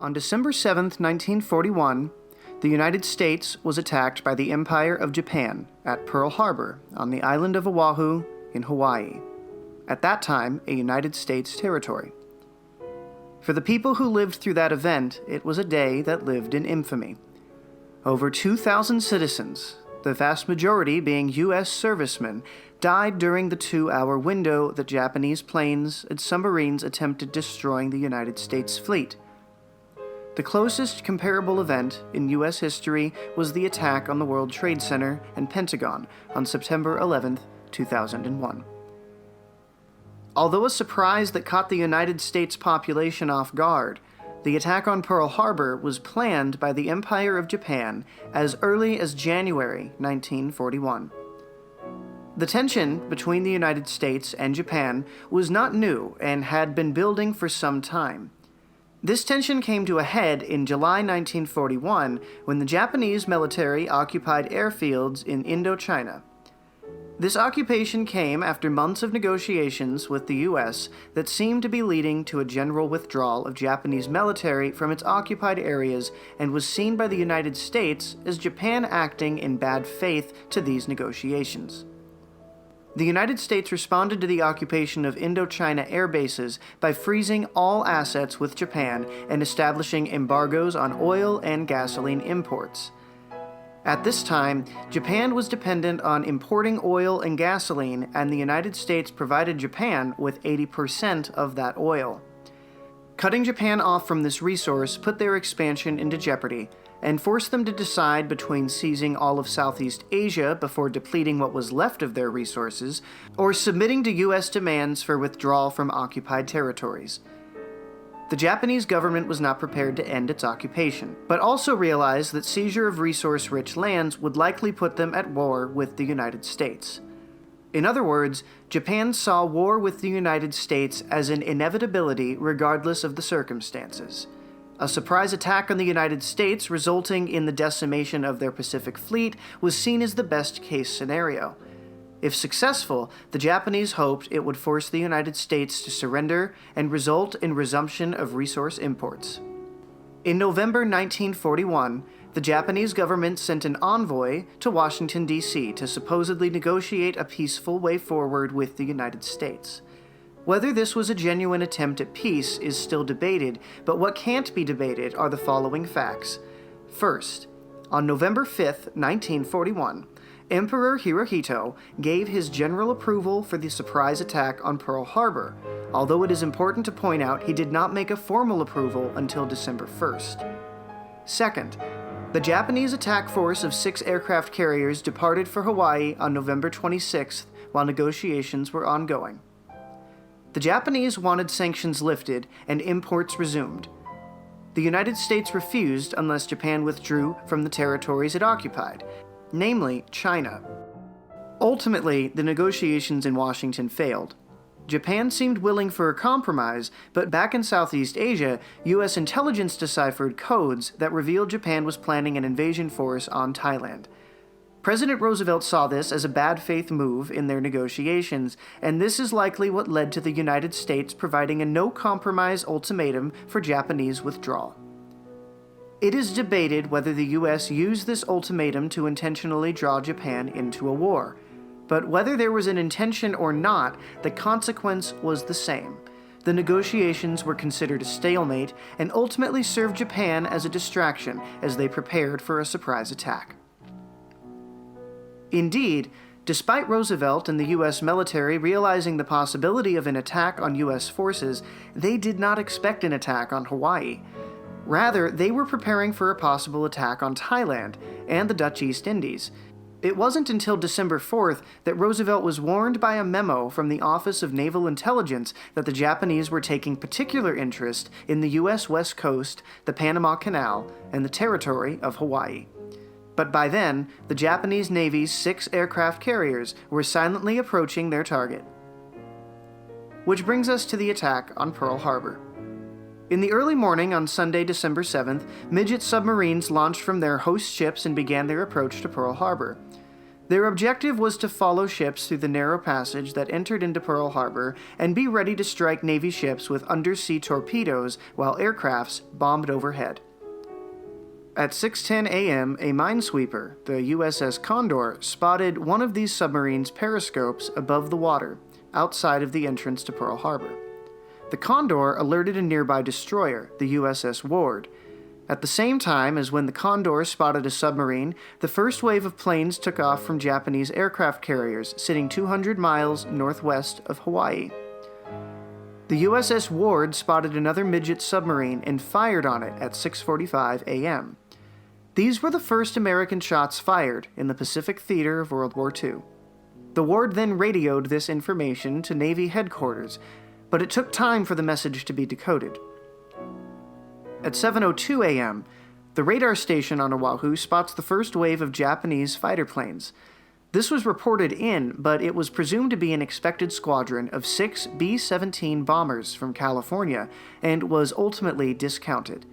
On December 7, 1941, the United States was attacked by the Empire of Japan at Pearl Harbor on the island of Oahu in Hawaii, at that time a United States territory. For the people who lived through that event, it was a day that lived in infamy. Over 2,000 citizens, the vast majority being U.S. servicemen, died during the 2-hour window that Japanese planes and submarines attempted destroying the United States fleet. The closest comparable event in U.S. history was the attack on the World Trade Center and Pentagon on September 11, 2001. Although a surprise that caught the United States population off guard, the attack on Pearl Harbor was planned by the Empire of Japan as early as January 1941. The tension between the United States and Japan was not new and had been building for some time. This tension came to a head in July 1941 when the Japanese military occupied airfields in Indochina. This occupation came after months of negotiations with the U.S. that seemed to be leading to a general withdrawal of Japanese military from its occupied areas and was seen by the United States as Japan acting in bad faith to these negotiations. The United States responded to the occupation of Indochina air bases by freezing all assets with Japan and establishing embargoes on oil and gasoline imports. At this time, Japan was dependent on importing oil and gasoline, and the United States provided Japan with 80% of that oil. Cutting Japan off from this resource put their expansion into jeopardy and forced them to decide between seizing all of Southeast Asia before depleting what was left of their resources, or submitting to U.S. demands for withdrawal from occupied territories. The Japanese government was not prepared to end its occupation, but also realized that seizure of resource-rich lands would likely put them at war with the United States. In other words, Japan saw war with the United States as an inevitability regardless of the circumstances. A surprise attack on the United States resulting in the decimation of their Pacific Fleet was seen as the best-case scenario. If successful, the Japanese hoped it would force the United States to surrender and result in resumption of resource imports. In November 1941, the Japanese government sent an envoy to Washington, D.C. to supposedly negotiate a peaceful way forward with the United States. Whether this was a genuine attempt at peace is still debated, but what can't be debated are the following facts. First, on November 5, 1941, Emperor Hirohito gave his general approval for the surprise attack on Pearl Harbor, although it is important to point out he did not make a formal approval until December 1st. Second, the Japanese attack force of 6 aircraft carriers departed for Hawaii on November 26th while negotiations were ongoing. The Japanese wanted sanctions lifted and imports resumed. The United States refused unless Japan withdrew from the territories it occupied, namely China. Ultimately, the negotiations in Washington failed. Japan seemed willing for a compromise, but back in Southeast Asia, U.S. intelligence deciphered codes that revealed Japan was planning an invasion force on Thailand. President Roosevelt saw this as a bad faith move in their negotiations, and this is likely what led to the United States providing a no-compromise ultimatum for Japanese withdrawal. It is debated whether the U.S. used this ultimatum to intentionally draw Japan into a war. But whether there was an intention or not, the consequence was the same. The negotiations were considered a stalemate and ultimately served Japan as a distraction as they prepared for a surprise attack. Indeed, despite Roosevelt and the U.S. military realizing the possibility of an attack on U.S. forces, they did not expect an attack on Hawaii. Rather, they were preparing for a possible attack on Thailand and the Dutch East Indies. It wasn't until December 4th that Roosevelt was warned by a memo from the Office of Naval Intelligence that the Japanese were taking particular interest in the U.S. West Coast, the Panama Canal, and the territory of Hawaii. But by then, the Japanese Navy's 6 aircraft carriers were silently approaching their target. Which brings us to the attack on Pearl Harbor. In the early morning on Sunday, December 7th, midget submarines launched from their host ships and began their approach to Pearl Harbor. Their objective was to follow ships through the narrow passage that entered into Pearl Harbor and be ready to strike Navy ships with undersea torpedoes while aircrafts bombed overhead. At 6:10 a.m., a minesweeper, the USS Condor, spotted one of these submarines' periscopes above the water, outside of the entrance to Pearl Harbor. The Condor alerted a nearby destroyer, the USS Ward. At the same time as when the Condor spotted a submarine, the first wave of planes took off from Japanese aircraft carriers sitting 200 miles northwest of Hawaii. The USS Ward spotted another midget submarine and fired on it at 6:45 a.m. These were the first American shots fired in the Pacific theater of World War II. The Ward then radioed this information to Navy headquarters, but it took time for the message to be decoded. At 7:02 a.m., the radar station on Oahu spots the first wave of Japanese fighter planes. This was reported in, but it was presumed to be an expected squadron of 6 B-17 bombers from California and was ultimately discounted.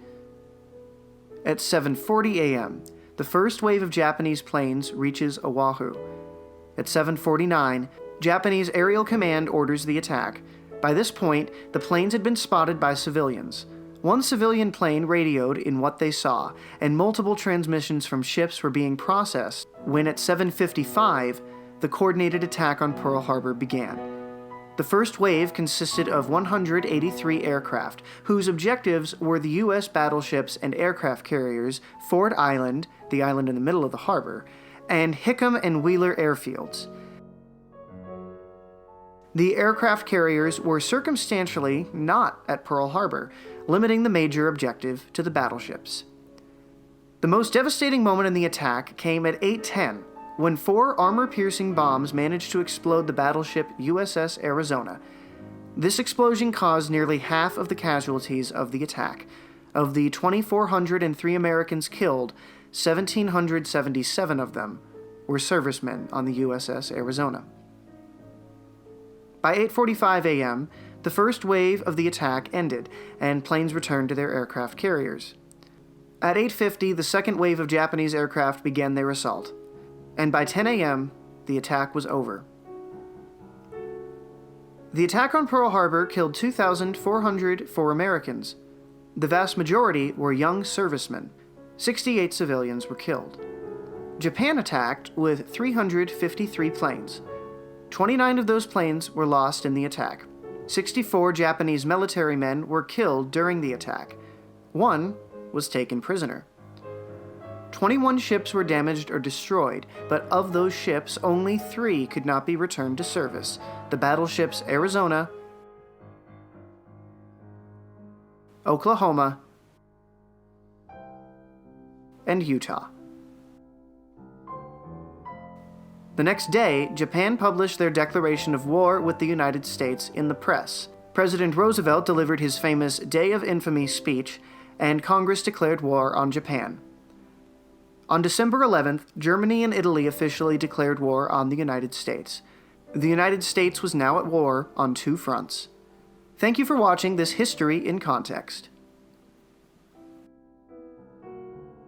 At 7:40 a.m., the first wave of Japanese planes reaches Oahu. At 7:49, Japanese Aerial Command orders the attack. By this point, the planes had been spotted by civilians. One civilian plane radioed in what they saw, and multiple transmissions from ships were being processed when at 7:55, the coordinated attack on Pearl Harbor began. The first wave consisted of 183 aircraft, whose objectives were the U.S. battleships and aircraft carriers Ford Island, the island in the middle of the harbor, and Hickam and Wheeler airfields. The aircraft carriers were circumstantially not at Pearl Harbor, limiting the major objective to the battleships. The most devastating moment in the attack came at 8:10, when 4 armor-piercing bombs managed to explode the battleship USS Arizona. This explosion caused nearly half of the casualties of the attack. Of the 2,403 Americans killed, 1,777 of them were servicemen on the USS Arizona. By 8:45 a.m., the first wave of the attack ended, and planes returned to their aircraft carriers. At 8:50, the second wave of Japanese aircraft began their assault, and by 10 a.m., the attack was over. The attack on Pearl Harbor killed 2,404 Americans. The vast majority were young servicemen. 68 civilians were killed. Japan attacked with 353 planes. 29 of those planes were lost in the attack. 64 Japanese military men were killed during the attack. 1 was taken prisoner. 21 ships were damaged or destroyed, but of those ships, only 3 could not be returned to service: the battleships Arizona, Oklahoma, and Utah. The next day, Japan published their declaration of war with the United States in the press. President Roosevelt delivered his famous Day of Infamy speech, and Congress declared war on Japan. On December 11th, Germany and Italy officially declared war on the United States. The United States was now at war on 2 fronts. Thank you for watching this History in Context.